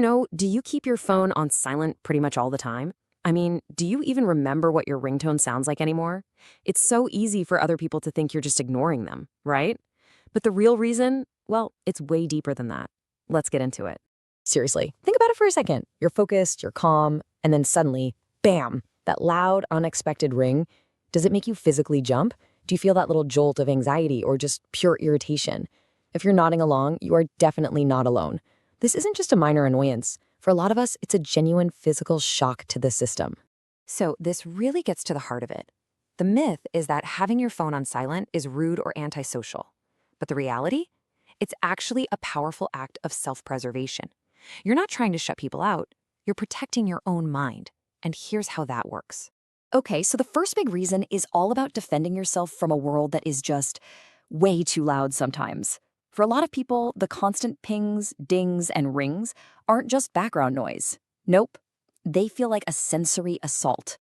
Do you keep your phone on silent pretty much all the time? I mean, do you even remember what your ringtone sounds like anymore? It's so easy for other people to think you're just ignoring them, right? But the real reason, well, it's way deeper than that. Let's get into it. Seriously, think about it for a second. You're focused, you're calm, and then suddenly, bam, that loud, unexpected ring. Does it make you physically jump? Do you feel that little jolt of anxiety or just pure irritation? If you're nodding along, you are definitely not alone. This isn't just a minor annoyance. For a lot of us, it's a genuine physical shock to the system. So, this really gets to the heart of it. The myth is that having your phone on silent is rude or antisocial. But the reality? It's actually a powerful act of self-preservation. You're not trying to shut people out, you're protecting your own mind. And here's how that works. Okay, so the first big reason is all about defending yourself from a world that is just way too loud sometimes. For a lot of people, the constant pings, dings, and rings aren't just background noise. Nope, they feel like a sensory assault.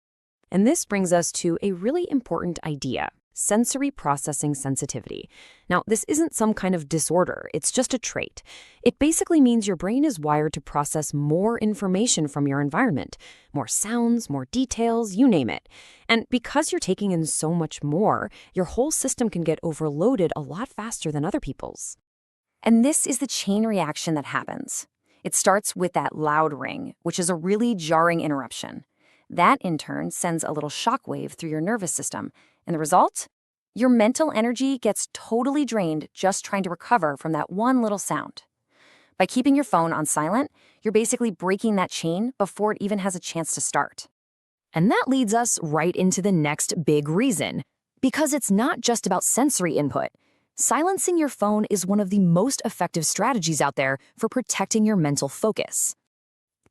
And this brings us to a really important idea: sensory processing sensitivity. Now, this isn't some kind of disorder, it's just a trait. It basically means your brain is wired to process more information from your environment, more sounds, more details, you name it. And because you're taking in so much more, your whole system can get overloaded a lot faster than other people's. And this is the chain reaction that happens. It starts with that loud ring, which is a really jarring interruption. That, in turn, sends a little shockwave through your nervous system. And the result? Your mental energy gets totally drained just trying to recover from that one little sound. By keeping your phone on silent, you're basically breaking that chain before it even has a chance to start. And that leads us right into the next big reason. Because it's not just about sensory input. Silencing your phone is one of the most effective strategies out there for protecting your mental focus.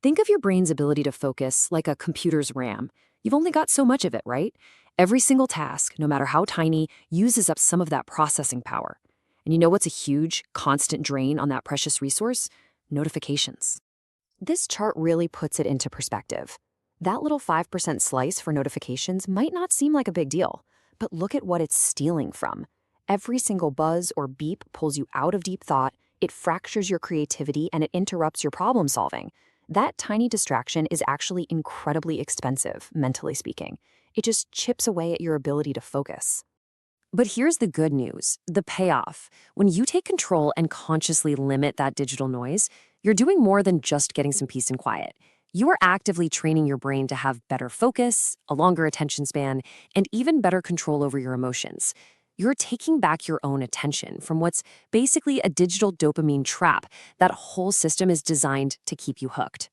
Think of your brain's ability to focus like a computer's RAM. You've only got so much of it, right? Every single task, no matter how tiny, uses up some of that processing power. And you know what's a huge, constant drain on that precious resource? Notifications. This chart really puts it into perspective. That little 5% slice for notifications might not seem like a big deal, but look at what it's stealing from. Every single buzz or beep pulls you out of deep thought, it fractures your creativity, and it interrupts your problem solving. That tiny distraction is actually incredibly expensive, mentally speaking. It just chips away at your ability to focus. But here's the good news, the payoff. When you take control and consciously limit that digital noise, you're doing more than just getting some peace and quiet. You are actively training your brain to have better focus, a longer attention span, and even better control over your emotions. You're taking back your own attention from what's basically a digital dopamine trap. That whole system is designed to keep you hooked.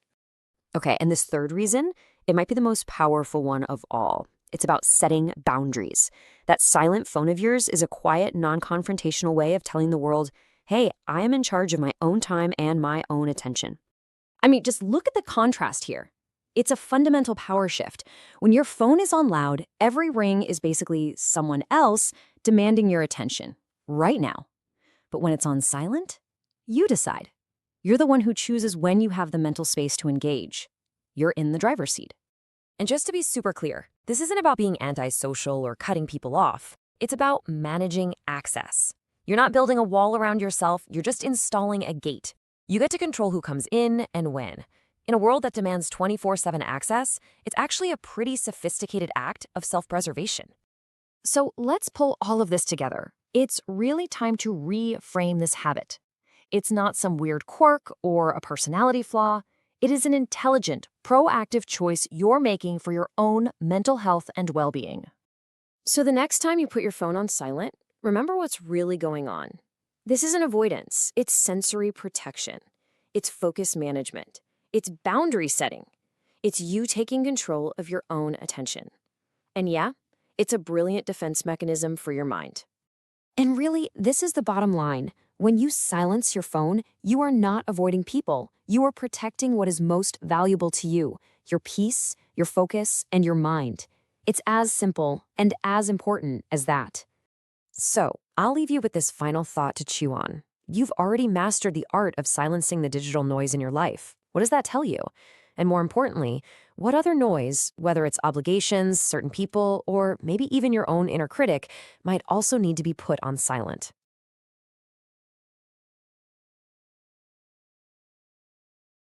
Okay, and this third reason, it might be the most powerful one of all. It's about setting boundaries. That silent phone of yours is a quiet, non-confrontational way of telling the world, hey, I am in charge of my own time and my own attention. I mean, just look at the contrast here. It's a fundamental power shift. When your phone is on loud, every ring is basically someone else demanding your attention right now. But when it's on silent, you decide. You're the one who chooses when you have the mental space to engage. You're in the driver's seat. And just to be super clear, this isn't about being antisocial or cutting people off. It's about managing access. You're not building a wall around yourself, you're just installing a gate. You get to control who comes in and when. In a world that demands 24/7 access, it's actually a pretty sophisticated act of self-preservation. So let's pull all of this together. It's really time to reframe this habit. It's not some weird quirk or a personality flaw. It is an intelligent, proactive choice you're making for your own mental health and well-being. So the next time you put your phone on silent, remember what's really going on. This isn't avoidance, it's sensory protection. It's focus management. It's boundary setting. It's you taking control of your own attention. And yeah, it's a brilliant defense mechanism for your mind. And really, this is the bottom line. When you silence your phone, you are not avoiding people. You are protecting what is most valuable to you, your peace, your focus, and your mind. It's as simple and as important as that. So, I'll leave you with this final thought to chew on. You've already mastered the art of silencing the digital noise in your life. What does that tell you? And more importantly, what other noise, whether it's obligations, certain people, or maybe even your own inner critic, might also need to be put on silent?